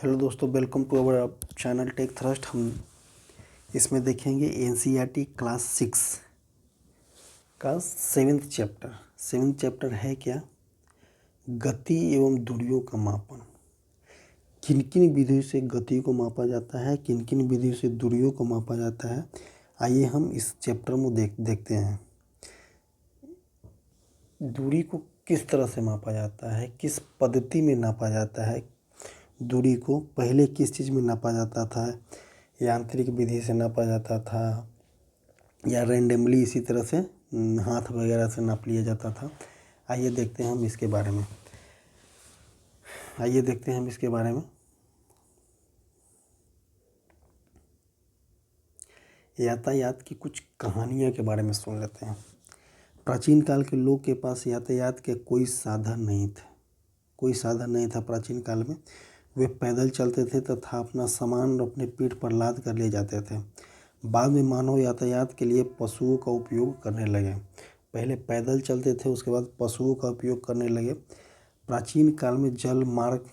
Hello दोस्तों, welcome to our channel Tech Thrust. हम इसमें देखेंगे एनसीईआरटी क्लास 6 का सेवेंथ चैप्टर है क्या, गति एवं दूरियों का मापन। किन किन विधियों से गति को मापा जाता है, किन किन विधियों से दूरियों को मापा जाता है, आइए हम इस चैप्टर में देखते हैं। दूरी को किस तरह से मापा जाता है, किस पद्धति में नापा जाता है। दूरी को पहले किस चीज़ में नापा जाता था, यांत्रिक विधि से नापा जाता था या रैंडमली इसी तरह से हाथ वगैरह से नाप लिया जाता था। आइए देखते हैं हम इसके बारे में। यातायात की कुछ कहानियाँ के बारे में सुन लेते हैं। प्राचीन काल के लोग के पास यातायात के कोई साधन नहीं था। प्राचीन काल में वे पैदल चलते थे तथा अपना सामान अपने पीठ पर लाद कर ले जाते थे। बाद में मानव यातायात के लिए पशुओं का उपयोग करने लगे। पहले पैदल चलते थे, उसके बाद पशुओं का उपयोग करने लगे। प्राचीन काल में जल मार्ग,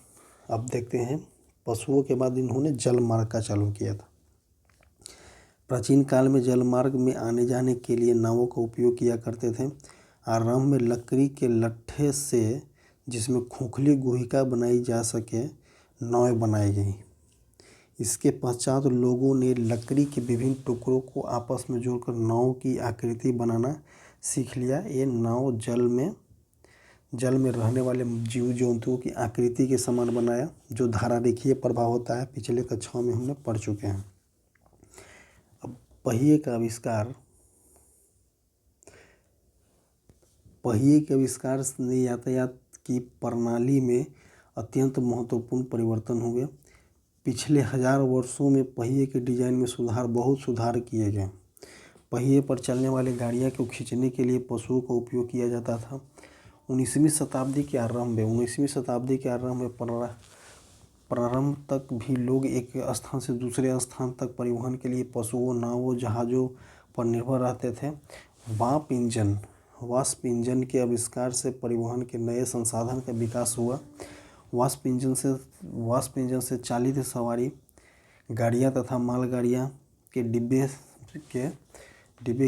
अब देखते हैं, पशुओं के बाद इन्होंने जल मार्ग का चालू किया था। प्राचीन काल में जल मार्ग में आने जाने के लिए नावों का उपयोग किया करते थे। आरंभ में लकड़ी के लट्ठे से, जिसमें खोखली गुहिका बनाई जा सके, नाव बनाई गई। इसके पश्चात लोगों ने लकड़ी के विभिन्न टुकड़ों को आपस में जोड़कर नाव की आकृति बनाना सीख लिया। ये नाव जल में रहने वाले जीव जंतुओं की आकृति के समान बनाया, जो धारारेखीय प्रभाव होता है। पिछले कक्षाओं में हमने पढ़ चुके हैं। अब पहिए के आविष्कार ने यातायात की प्रणाली में अत्यंत महत्वपूर्ण परिवर्तन हुए। पिछले 1000 वर्षों में पहिए के डिजाइन में बहुत सुधार किए गए। पहिए पर चलने वाली गाड़ियां को खींचने के लिए पशुओं का उपयोग किया जाता था। 19वीं शताब्दी के आरंभ में प्रारंभ तक भी लोग एक स्थान से दूसरे स्थान तक परिवहन के लिए पशुओं, नावों, जहाज़ों पर निर्भर रहते थे। वाष्प इंजन के आविष्कार से परिवहन के नए संसाधन का विकास हुआ। वाष्प इंजन से चालित सवारी गाड़ियाँ तथा मालगाड़ियाँ के डिब्बे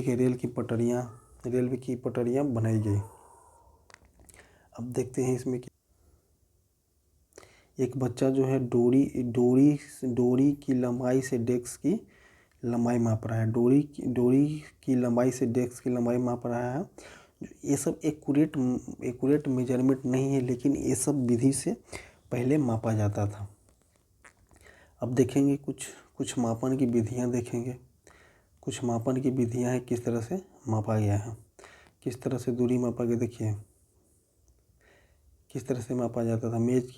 के रेल की पटरियाँ बनाई गई। अब देखते हैं इसमें एक बच्चा जो है डोरी की लंबाई से डेस्क की लंबाई माप रहा है। डोरी की लंबाई से डेस्क की लंबाई माप रहा है। ये सब एक्यूरेट मेजरमेंट नहीं है, लेकिन ये सब विधि से पहले मापा जाता था। अब देखेंगे कुछ मापन की विधियां देखेंगे। कुछ मापन की विधियां हैं, किस तरह से मापा गया है, किस तरह से दूरी मापा गया। देखिए किस तरह से मापा जाता था। मेज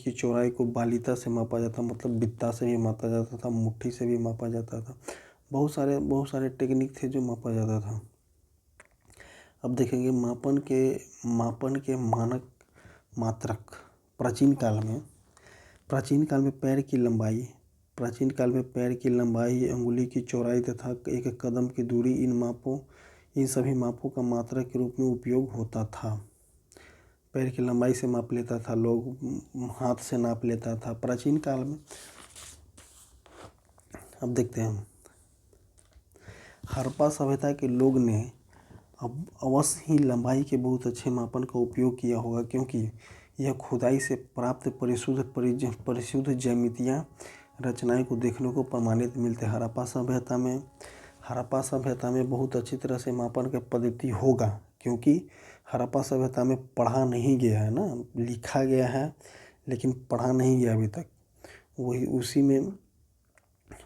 की चौड़ाई को बालिता से मापा जाता, मतलब बित्ता से भी मापा जाता था, मुट्ठी से भी मापा जाता था। बहुत सारे टेक्निक थे जो मापा जाता था। अब देखेंगे मापन के मानक मात्रक। प्राचीन काल में पैर की लंबाई, अंगुली की चौड़ाई तथा एक कदम की दूरी, इन सभी मापों का मात्रक के रूप में उपयोग होता था। पैर की लंबाई से माप लेता था लोग, हाथ से नाप लेता था प्राचीन काल में। अब देखते हैं हड़प्पा सभ्यता के लोग ने अब अवश्य ही लंबाई के बहुत अच्छे मापन का उपयोग किया होगा, क्योंकि यह खुदाई से प्राप्त परिशुद्ध ज्यामितीय रचनाएं को देखने को प्रमाणित मिलते हैं। हड़प्पा सभ्यता में बहुत अच्छी तरह से मापन का पद्धति होगा, क्योंकि हड़प्पा सभ्यता में पढ़ा नहीं गया है ना, लिखा गया है लेकिन पढ़ा नहीं गया अभी तक। वही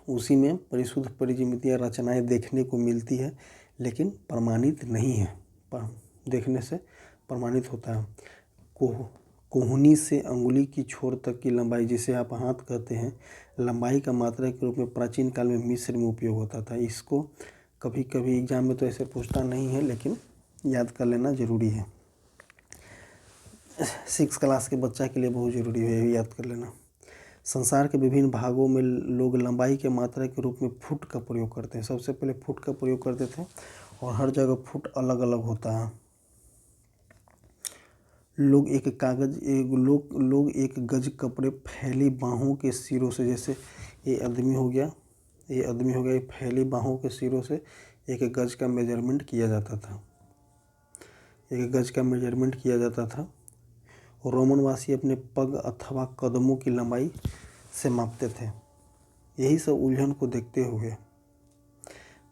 उसी में परिशुद्ध परिज्यामितीय रचनाएं देखने को मिलती है, लेकिन प्रमाणित नहीं है। पर देखने से प्रमाणित होता है। कोहनी से अंगुली की छोर तक की लंबाई, जिसे आप हाथ कहते हैं, लंबाई का मात्रा के रूप में प्राचीन काल में मिस्र में उपयोग होता था। इसको कभी कभी एग्जाम में तो ऐसे पूछता नहीं है, लेकिन याद कर लेना ज़रूरी है। 6 क्लास के बच्चा के लिए बहुत ज़रूरी है, याद कर लेना। संसार के विभिन्न भागों में लोग लंबाई के मात्रा के रूप में फुट का प्रयोग करते हैं। सबसे पहले फुट का प्रयोग करते थे, और हर जगह फुट अलग अलग होता है। लोग एक गज कपड़े फैली बाहों के सिरों से, जैसे ये आदमी हो गया, ये फैली बाहों के सिरों से एक गज का मेजरमेंट किया जाता था। रोमनवासी अपने पग अथवा कदमों की लंबाई से मापते थे। यही सब उलझन को देखते हुए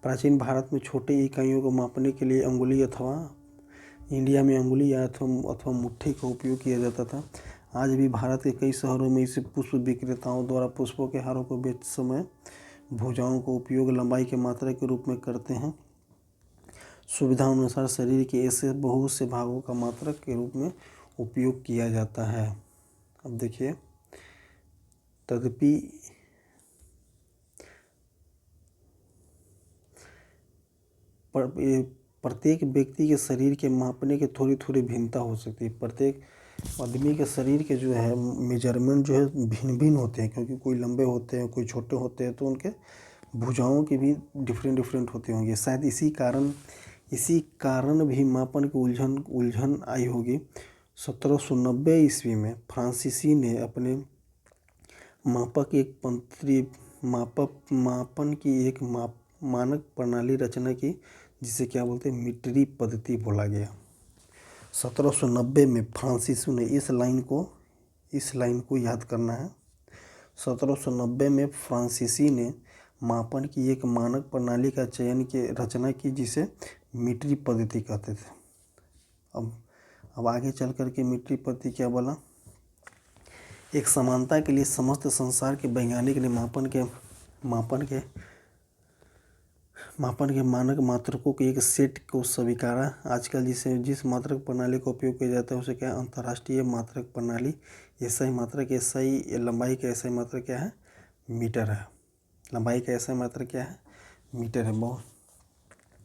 प्राचीन भारत में छोटे इकाइयों को मापने के लिए अंगुली अथवा इंडिया में अंगुली अथवा मुट्ठी का उपयोग किया जाता था। आज भी भारत के कई शहरों में इसे पुष्प विक्रेताओं द्वारा पुष्पों के हारों को बेचते समय भुजाओं का उपयोग लंबाई के मात्रा के रूप में करते हैं। सुविधा अनुसार शरीर के ऐसे बहुत से भागों का मात्रक के रूप में उपयोग किया जाता है। अब देखिए, तदपि प्रत्येक व्यक्ति के शरीर के मापने के थोड़ी थोड़ी भिन्नता हो सकती है। प्रत्येक आदमी के शरीर के जो है मेजरमेंट जो है भिन्न भिन्न होते हैं, क्योंकि कोई लंबे होते हैं, कोई छोटे होते हैं, तो उनके भुजाओं के भी डिफरेंट होते होंगे। शायद इसी कारण भी मापन की उलझन आई होगी। 1790 ईस्वी में फ्रांसीसी ने अपने मापन की एक मानक प्रणाली रचना की, जिसे क्या बोलते हैं, मीटरी पद्धति बोला गया। 1790 में फ्रांसीसी ने इस लाइन को याद करना है। 1790 में फ्रांसीसी ने मापन की एक मानक प्रणाली का रचना की, जिसे मीटरी पद्धति कहते थे। अब आगे चल कर के मीटरी पद्धति क्या बोला, एक समानता के लिए समस्त संसार के वैज्ञानिक ने मापन के मानक मात्रकों के एक सेट को स्वीकारा। आजकल जिस मात्रक प्रणाली का उपयोग किया जाता है उसे क्या है, अंतर्राष्ट्रीय मात्रक प्रणाली। SI मात्रक, SI लंबाई का SI मात्रक क्या है, मीटर है। लंबाई का SI मात्रक क्या है, मीटर है।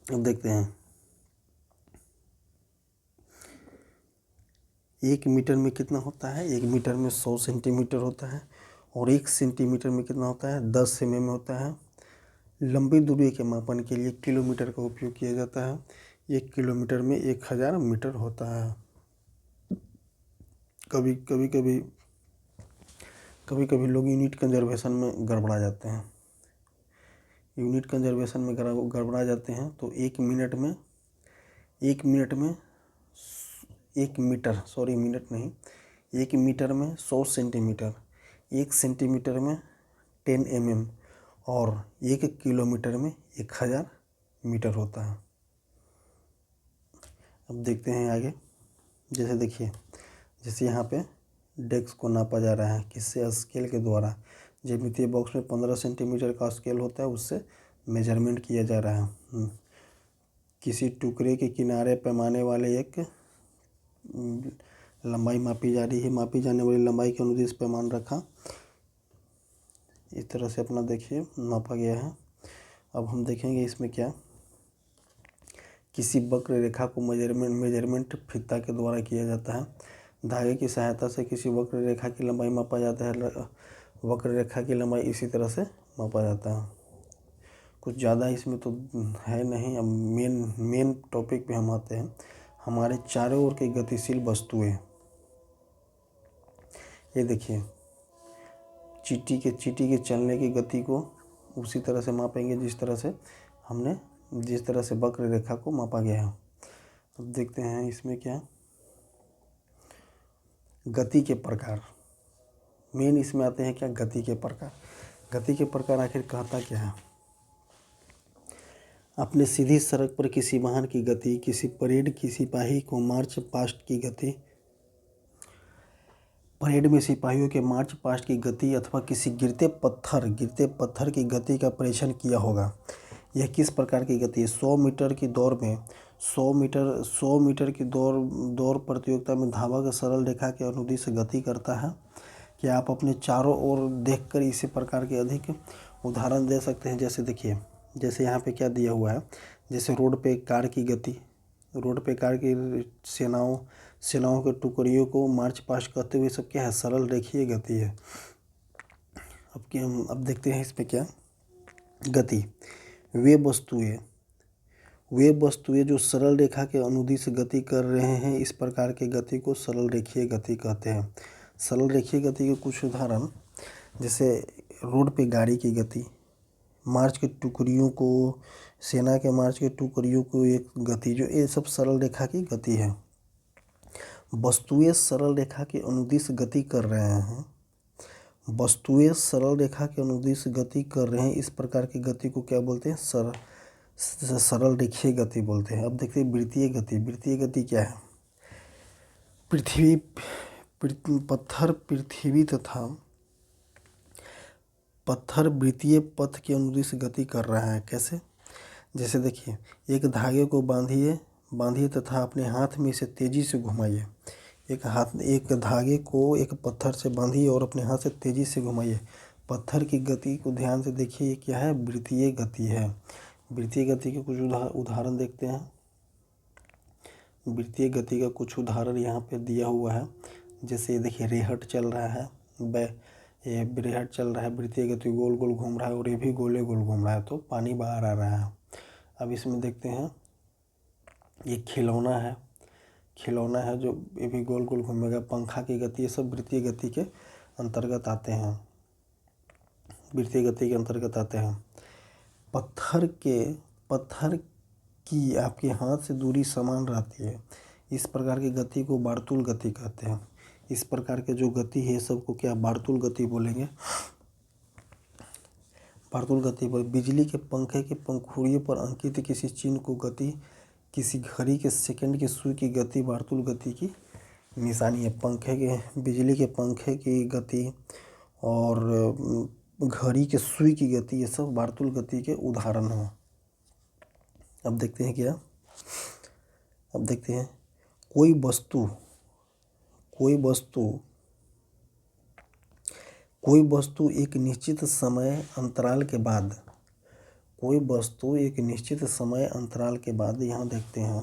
अब देखते हैं, 1 मीटर में कितना होता है। 1 मीटर में 100 सेंटीमीटर होता है, और 1 सेंटीमीटर में कितना होता है, 10 mm होता है। लंबी दूरी के मापन के लिए किलोमीटर का उपयोग किया जाता है। 1 किलोमीटर में 1000 मीटर होता है। कभी कभी लोग यूनिट कंजर्वेशन में गड़बड़ा जाते हैं। तो 1 मिनट में 1 मीटर में 100 सेंटीमीटर, 1 सेंटीमीटर में 10 mm, और 1 किलोमीटर में 1000 मीटर होता है। अब देखते हैं आगे। जैसे देखिए, जैसे यहाँ पे डेस्क को नापा जा रहा है, किससे, स्केल के द्वारा। ज्यामितीय बॉक्स में 15 सेंटीमीटर का स्केल होता है, उससे मेजरमेंट किया जा रहा है। किसी टुकड़े के किनारे पैमाने वाले एक लंबाई मापी जा रही है। मापी जाने वाली लंबाई के अनुदिश पैमान रखा, इस तरह से अपना देखिए नापा गया है। अब हम देखेंगे इसमें क्या, किसी वक्र रेखा को मेजरमेंट फीता के द्वारा किया जाता है। धागे की सहायता से किसी वक्र रेखा की लंबाई मापा जाता है। वक्र रेखा की लंबाई इसी तरह से मापा जाता है। कुछ ज़्यादा इसमें तो है नहीं। अब मेन टॉपिक पे हम आते हैं। हमारे चारों ओर की गतिशील वस्तुएं, ये देखिए, चींटी के चलने की गति को उसी तरह से मापेंगे जिस तरह से वक्र रेखा को मापा गया है। अब देखते हैं इसमें क्या, गति के प्रकार। मेन इसमें आते हैं क्या, गति के प्रकार। गति के प्रकार आखिर कहता क्या है, अपने सीधी सड़क पर किसी वाहन की गति, किसी परेड की सिपाही को मार्च पास्ट की गति, परेड में सिपाहियों के मार्च पास्ट की गति, अथवा किसी गिरते पत्थर की गति का परीक्षण किया होगा। यह किस प्रकार की गति है। 100 मीटर की दौड़ में 100 मीटर की दौड़ प्रतियोगिता में धावक सरल रेखा के अनुदिश गति करता है। क्या आप अपने चारों ओर देखकर इसी प्रकार के अधिक उदाहरण दे सकते हैं। जैसे देखिए, जैसे यहाँ पे क्या दिया हुआ है, जैसे रोड पे कार की सेनाओं के टुकड़ियों को मार्च पास्ट करते हुए सब क्या है, सरल रेखीय गति है। अब देखते हैं इसमें क्या, गति। वे वस्तुएं जो सरल रेखा के अनुदिश गति कर रहे हैं, इस प्रकार के गति को सरल रेखीय गति कहते हैं। सरल रेखीय गति के कुछ उदाहरण, जैसे रोड पे गाड़ी की गति, मार्च के टुकड़ियों को, सेना के मार्च के टुकड़ियों को एक गति, जो ये सब सरल रेखा की गति है। वस्तुएं सरल रेखा के अनुदिश गति कर रहे हैं, वस्तुएं सरल रेखा के अनुदिश गति कर रहे हैं, इस प्रकार की गति को क्या बोलते हैं? सरल रेखीय गति बोलते हैं। अब देखते हैं वृत्तीय गति। वृत्तीय गति क्या है? पत्थर वृत्तीय पथ के अनुदिश गति कर रहा है। कैसे? जैसे देखिए, एक धागे को बांधिए तथा अपने हाथ में इसे तेजी से घुमाइए। एक धागे को एक पत्थर से बांधिए और अपने हाथ से तेजी से घुमाइए। पत्थर की गति को ध्यान से देखिए, ये क्या है? वृत्तीय गति है। वृत्तीय गति के कुछ उदाहरण देखते हैं। वृत्तीय गति का कुछ उदाहरण यहाँ पे दिया हुआ है। जैसे देखिए, रेहट चल रहा है, ये रेहट चल रहा है, वृत्तीय गति, गोल गोल घूम रहा है और ये भी गोले गोल घूम रहा है, तो पानी बाहर आ रहा है। अब इसमें देखते हैं, ये खिलौना है जो ये भी गोल गोल घूमेगा। पंखा की गति, ये सब वृत्तीय गति के अंतर्गत आते हैं। वृत्तीय गति के अंतर्गत आते हैं। पत्थर की आपके हाथ से दूरी समान रहती है, इस प्रकार की गति को वार्तुल गति कहते हैं। इस प्रकार के जो गति है सबको क्या? वार्तुल गति बोलेंगे। वार्तुल गति पर बिजली के पंखे के पंखुड़ियों पर अंकित किसी चिन्ह को गति, किसी घड़ी के सेकंड की सुई की गति वार्तुल गति की निशानी है। बिजली के पंखे की गति और घड़ी के सुई की गति, ये सब वार्तुल गति के उदाहरण हैं। अब देखते हैं क्या? अब देखते हैं, कोई वस्तु एक निश्चित समय अंतराल के बाद, यहाँ देखते हैं,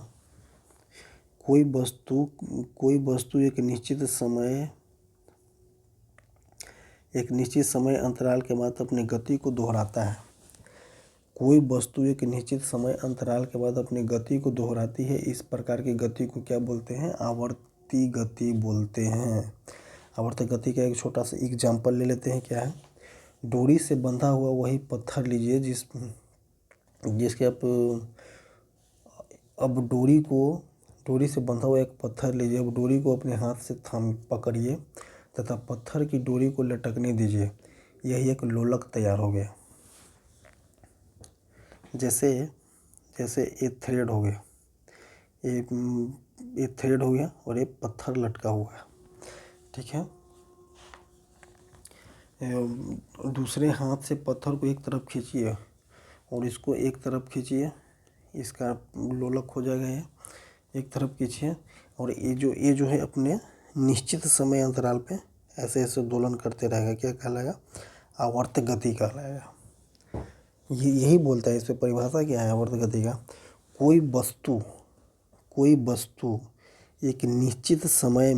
कोई वस्तु एक निश्चित समय अंतराल के बाद अपनी गति को दोहराता है। कोई वस्तु एक निश्चित समय अंतराल के बाद अपनी गति को दोहराती है, इस प्रकार की गति को क्या बोलते हैं? आवर्ती गति बोलते हैं। आवर्ती गति का एक छोटा सा एग्जाम्पल ले लेते हैं। क्या है? डोरी से बंधा हुआ वही पत्थर लीजिए जिसके आप अब डोरी से बंधा हुआ एक पत्थर लीजिए। अब डोरी को अपने हाथ से पकड़िए तथा पत्थर की डोरी को लटकने दीजिए। यही एक लोलक तैयार हो गया। जैसे ये थ्रेड हो गया, ये थ्रेड हो गया और ये पत्थर लटका हुआ है। ठीक है। दूसरे हाथ से पत्थर को एक तरफ खींचिए और इसको एक तरफ खींचिए, इसका लोलक हो जाएगा। ये एक तरफ खींचिए और ये जो है अपने निश्चित समय अंतराल पे ऐसे ऐसे दोलन करते रहेगा। क्या कहलाएगा? आवर्त गति कहलाएगा। यही बोलता है। इस पे परिभाषा क्या है आवर्त गति का? कोई वस्तु एक निश्चित समय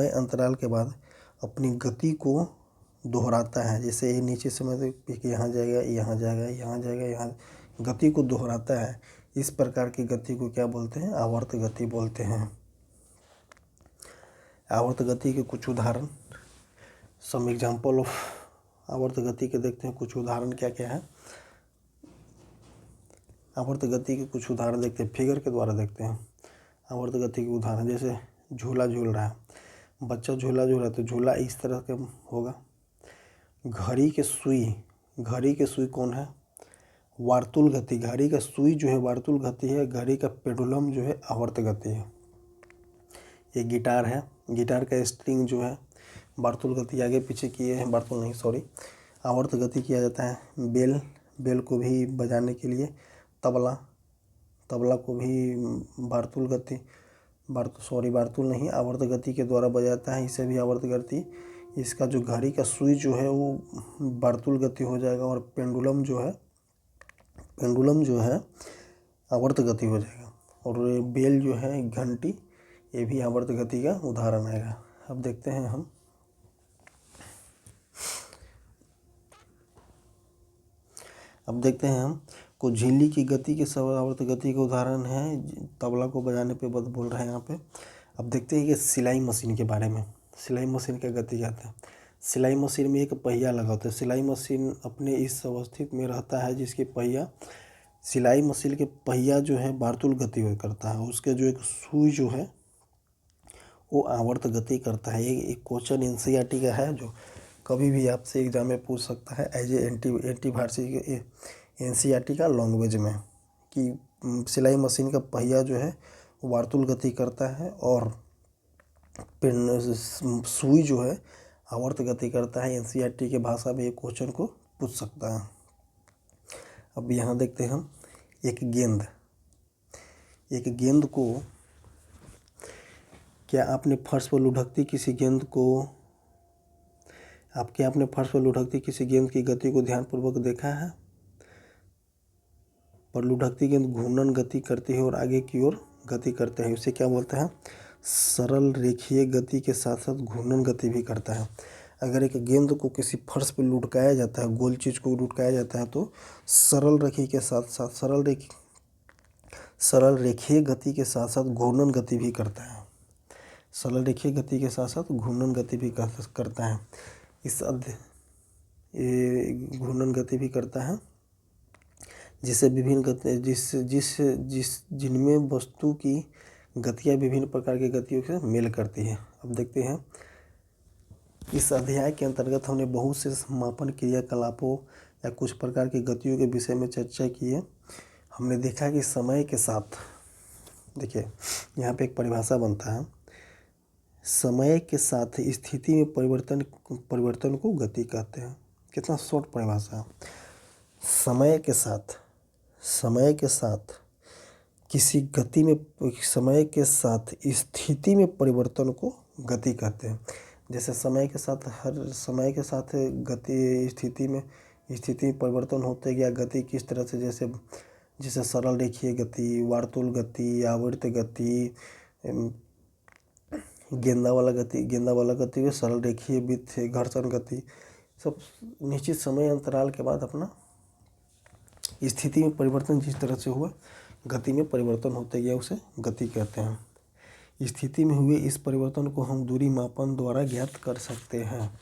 अंतराल के बाद अपनी गति को दोहराता है। जैसे ये नीचे समय से यहाँ जाएगा, यहाँ जाएगा, यहाँ जाएगा, यहाँ गति को दोहराता है। इस प्रकार की गति को क्या बोलते हैं? आवर्त गति बोलते हैं। आवर्त गति के कुछ उदाहरण, सम एग्जाम्पल ऑफ आवर्त गति के देखते हैं। कुछ उदाहरण क्या क्या है? आवर्त गति के कुछ उदाहरण देखते हैं, फिगर के द्वारा देखते हैं। आवर्त गति के उदाहरण, जैसे झूला झूल रहा है, बच्चा झूला झूल रहा है तो झूला इस तरह का होगा। घड़ी के सुई कौन है? वार्तुल गति। घड़ी का सुई जो है वार्तुल गति है। घड़ी का पेंडुलम जो है आवर्त गति है। ये गिटार है, गिटार का स्ट्रिंग जो है वार्तुल गति, आगे पीछे किए हैं, आवर्त गति किया जाता है। बेल को भी बजाने के लिए, तबला को भी आवर्त गति के द्वारा बजाता है, इसे भी आवर्त गति। इसका जो घड़ी का सुई जो है वो वार्तुल गति हो जाएगा और पेंडुलम जो है आवर्त गति हो जाएगा। और बेल जो है घंटी, ये भी आवर्त गति का उदाहरण आएगा। अब देखते हैं हम अब देखते हैं हम को झिल्ली की गति के आवर्त गति के उदाहरण है, तबला को बजाने पे बोल रहे हैं यहाँ पे। अब देखते हैं कि सिलाई मशीन के बारे में। सिलाई मशीन का गति कहते हैं। सिलाई मशीन में एक पहिया लगा होता है। सिलाई मशीन अपने इस अवस्थित में रहता है जिसके पहिया, सिलाई मशीन के पहिया जो है वार्तुल गति करता है, उसके जो एक सुई जो है वो आवर्त गति करता है। एक क्वेश्चन एनसीईआरटी का है जो कभी भी आपसे एग्जाम में पूछ सकता है एज ए एंटी भारतीय एनसीईआरटी का लैंग्वेज में, कि सिलाई मशीन का पहिया जो है वार्तुल गति करता है और सुई जो है आवर्त गति करता है। एनसीईआरटी के भाषा में एक क्वेश्चन को पूछ सकता है। अब यहाँ देखते हैं हम एक गेंद को, क्या आपने फर्श पर लुढ़कती किसी गेंद की गति को ध्यानपूर्वक देखा है? पर लुढ़कती गेंद घूर्णन गति करती है और आगे की ओर गति करते हैं, उसे क्या बोलते हैं? सरल रेखीय गति के साथ साथ घूर्णन गति भी करता है। अगर एक गेंद को किसी फर्श पर लुढ़काया जाता है, गोल चीज़ को लुढ़काया जाता है, तो सरल रेखी के साथ साथ सरल रेखीय गति के साथ साथ घूर्णन गति भी करता है। सरल रेखीय गति के साथ साथ घूर्णन गति भी करता है। घूर्णन गति भी करता है, जिससे विभिन्न गति जिनमें वस्तु की गतियाँ विभिन्न प्रकार की गतियों से मेल करती है। अब देखते हैं इस अध्याय के अंतर्गत हमने बहुत से मापन क्रियाकलापों या कुछ प्रकार की गतियों के विषय में चर्चा की है। हमने देखा कि समय के साथ, देखिए यहाँ पे एक परिभाषा बनता है, समय के साथ स्थिति में परिवर्तन को गति कहते हैं। कितना शॉर्ट परिभाषा है। समय के साथ किसी गति में, समय के साथ स्थिति में परिवर्तन को गति कहते हैं। जैसे समय के साथ गति स्थिति में परिवर्तन होते गया। गति किस तरह से, जैसे सरल रेखीय गति, वार्तुल गति, आवर्त गति, गेंदा वाला गति, सरल रेखीय वृत्त, घर्षण गति, सब निश्चित समय अंतराल के बाद अपना स्थिति में परिवर्तन जिस तरह से हुआ, गति में परिवर्तन होते गया, उसे गति कहते हैं। स्थिति में हुए इस परिवर्तन को हम दूरी मापन द्वारा ज्ञात कर सकते हैं।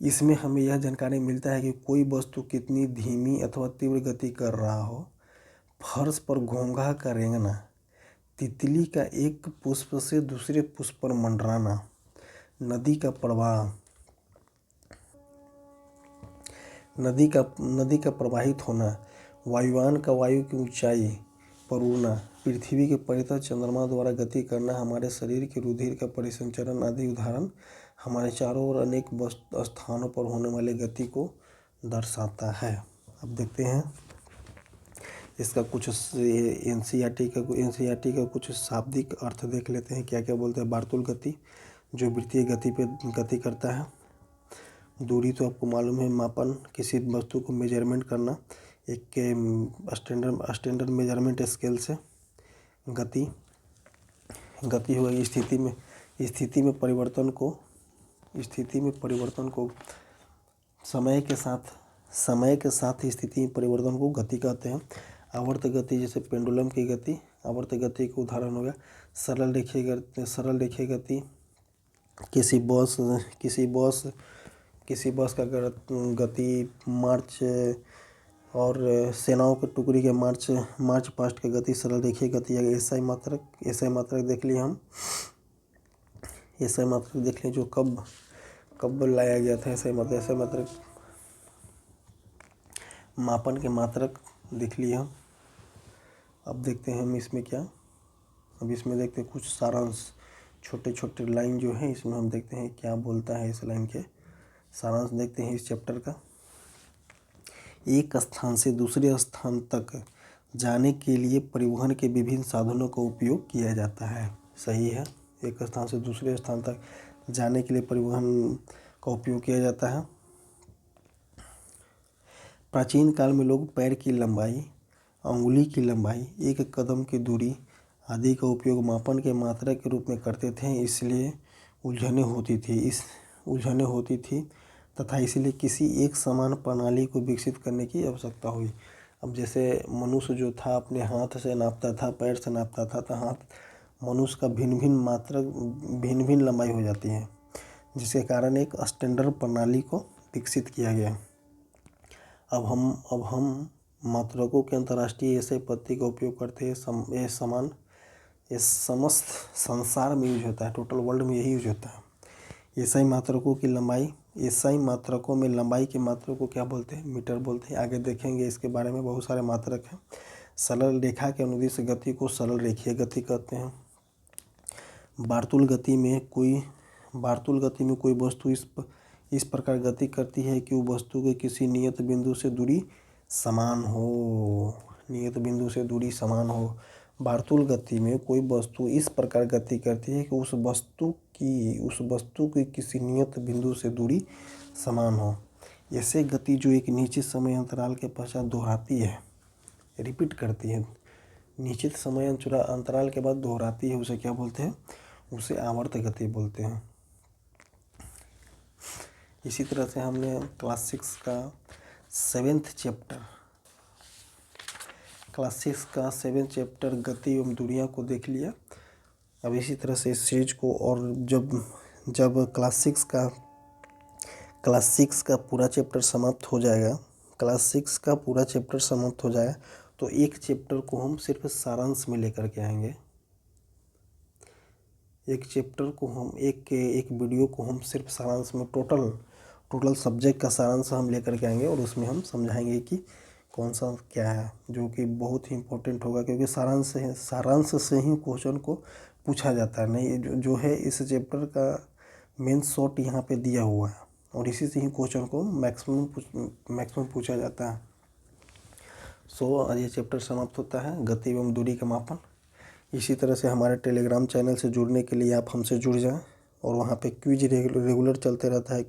इसमें हमें यह जानकारी मिलता है कि कोई वस्तु कितनी धीमी अथवा तीव्र गति कर रहा हो। फर्श पर घोंघा का रेंगना, तितली का एक पुष्प से दूसरे पुष्प पर मंडराना, नदी का प्रवाहित होना, वायुयान का वायु की ऊंचाई पर उड़ना, पृथ्वी के परितः चंद्रमा द्वारा गति करना, हमारे शरीर के रुधिर का परिसंचरण आदि उदाहरण हमारे चारों ओर अनेक स्थानों पर होने वाले गति को दर्शाता है। अब देखते हैं इसका कुछ एनसीईआरटी का कुछ शाब्दिक अर्थ देख लेते हैं। क्या क्या बोलते हैं? वार्तुल गति जो वृत्तीय गति पे गति करता है। दूरी तो आपको मालूम है, मापन, किसी वस्तु को मेजरमेंट करना एक स्टैंडर्ड मेजरमेंट स्केल से। गति हुआ स्थिति में परिवर्तन को समय के साथ स्थिति में परिवर्तन को गति कहते हैं। आवर्त गति, जैसे पेंडुलम की गति आवर्त गति का उदाहरण हो गया। सरल रेखीय गति, किसी बस का गति, मार्च और सेनाओं के टुकड़ी के मार्च पास्ट का गति सरल रेखीय गति है। एसआई मात्रक देख लिए हम। एसआई मात्रक देख लें जो कब लाया गया था। एसआई मात्रक मापन के मात्रक देख लिए हम। अब देखते हैं हम इसमें क्या, अब इसमें देखते हैं कुछ सारांश, छोटे लाइन जो है इसमें हम देखते हैं क्या बोलता है। इस लाइन के सारांश देखते हैं इस चैप्टर का। एक स्थान से दूसरे स्थान तक जाने के लिए परिवहन के विभिन्न साधनों का उपयोग किया जाता है। सही है, एक स्थान से दूसरे स्थान तक जाने के लिए परिवहन का उपयोग किया जाता है। प्राचीन काल में लोग पैर की लंबाई, अंगुली की लंबाई, एक कदम की दूरी आदि का उपयोग मापन के मात्रा के रूप में करते थे। इसलिए उलझनें होती थी तथा इसलिए किसी एक समान प्रणाली को विकसित करने की आवश्यकता हुई। अब जैसे मनुष्य जो था अपने हाथ से नापता था, पैर से नापता था, तो हाथ मनुष्य का भिन्न भिन्न लंबाई हो जाती है, जिसके कारण एक स्टैंडर्ड प्रणाली को विकसित किया गया। अब हम मात्रकों के अंतर्राष्ट्रीय ऐसे पद्धति का उपयोग करते हैं। ये समस्त संसार में यूज होता है, टोटल वर्ल्ड में यही यूज होता है। एसआई मात्रकों में लंबाई के मात्रक को क्या बोलते हैं? मीटर बोलते हैं। आगे देखेंगे इसके बारे में, बहुत सारे मात्रक हैं। सरल रेखा के अनुदिश गति को सरल रेखीय गति कहते हैं। वार्तुल गति में कोई वस्तु इस प्रकार गति करती है कि वो वस्तु के किसी नियत बिंदु से दूरी समान हो। वार्तुल गति में कोई वस्तु इस प्रकार गति करती है कि उस वस्तु की किसी नियत बिंदु से दूरी समान हो। ऐसे गति जो एक निश्चित समय अंतराल के पश्चात दोहराती है, रिपीट करती है, निश्चित समय अंतराल के बाद दोहराती है, उसे क्या बोलते हैं? उसे आवर्त गति बोलते हैं। इसी तरह से हमने क्लास 6 का 7th चैप्टर गति एवं दूरियां को देख लिया। अब इसी तरह से इस सीरीज को, और जब क्लास 6 का पूरा चैप्टर समाप्त हो जाएगा, तो एक चैप्टर को हम सिर्फ सारांश में लेकर के आएंगे। एक वीडियो को हम सिर्फ सारांश में, टोटल सब्जेक्ट का सारांश हम लेकर के आएंगे, और उसमें हम समझाएंगे कि कौन सा क्या है, जो कि बहुत ही इम्पोर्टेंट होगा, क्योंकि सारांश से ही क्वेश्चन को पूछा जाता है। नहीं, जो है इस चैप्टर का मेन शॉर्ट यहाँ पे दिया हुआ है, और इसी से ही क्वेश्चन को मैक्सिमम पूछा जाता है। आज ये चैप्टर समाप्त होता है, गति एवं दूरी का मापन। इसी तरह से हमारे टेलीग्राम चैनल से जुड़ने के लिए आप हमसे जुड़ जाएं, और वहाँ पे क्विज रेगुलर चलते रहता है।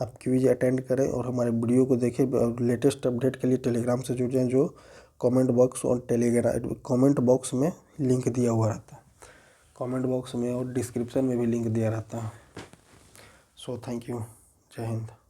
आप क्विज अटेंड करें और हमारे वीडियो को देखें। लेटेस्ट अपडेट के लिए टेलीग्राम से जुड़ जाएं, जो कमेंट बॉक्स में लिंक दिया हुआ रहता है। कमेंट बॉक्स में और डिस्क्रिप्शन में भी लिंक दिया रहता है। Thank you. जय हिंद।